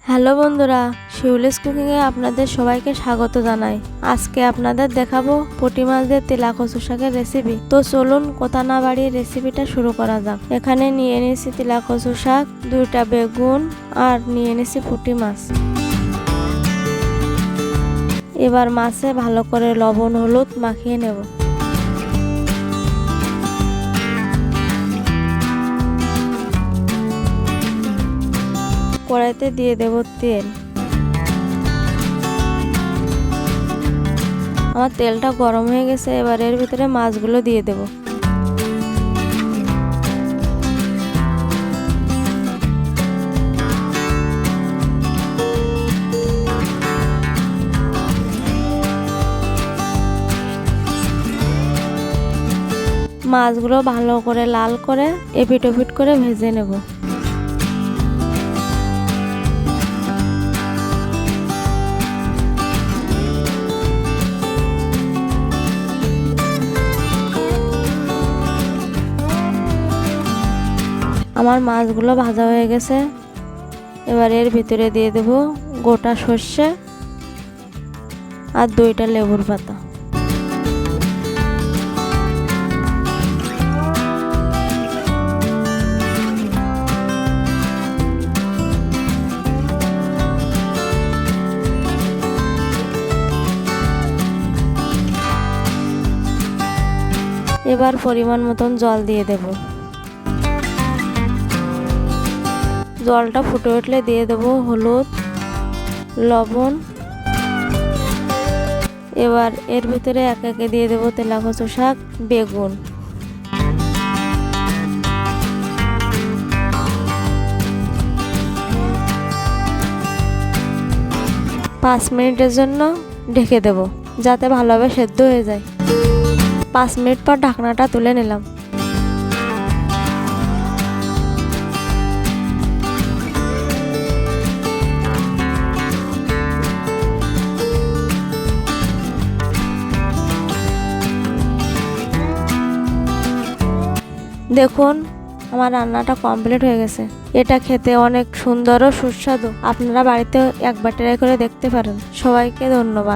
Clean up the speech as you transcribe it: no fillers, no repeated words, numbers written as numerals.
Hello বন্ধুরা, শিউলিস কুকিংয়ে আপনাদের সবাইকে স্বাগত জানাই। আজকে আপনাদের দেখাবো পুঁটি মাছ দিয়ে তেলা কচু শাকের রেসিপি। তো চলুন কথা না বাড়িয়ে রেসিপিটা শুরু করা যাক। এখানে নিয়ে নিয়েছি তেলা কচু শাক, 2টা বেগুন আর নিয়ে নিয়েছি পুঁটি মাছ। এবার মাছে ভালো করে লবণ হলুদ মাখিয়ে নেব। কড়াইতে দিয়ে দেব তেল। আমার তেলটা গরম হয়ে গেছে, এবার এর ভিতরে মাছগুলো দিয়ে দেব। মাছগুলো ভালো করে লাল করে এপিট ওপিট করে ভেজে নেব। আমার মাছগুলো ভাজা হয়ে গেছে, এবার এর ভিতরে দিয়ে দেব গোটা সর্ষে আর 2টা লেবুর পাতা। এবার পরিমাণ মতন জল দিয়ে দেব। জলটা ফুটে উঠলে দিয়ে দেব হলুদ, লবণ। এবার এর ভিতরে একে একে দিয়ে দেব তেলা কচু শাক, বেগুন। পাঁচ মিনিটের জন্য ঢেকে দেব যাতে ভালোভাবে সেদ্ধ হয়ে যায়। 5 মিনিট পর ঢাকনাটা তুলে নিলাম। দেখুন আমার রান্নাটা কমপ্লিট হয়ে গেছে। এটা খেতে অনেক সুন্দর ও সুস্বাদু। আপনারা বাড়িতে একবার ট্রাই করে দেখতে পারেন। সবাইকে ধন্যবাদ।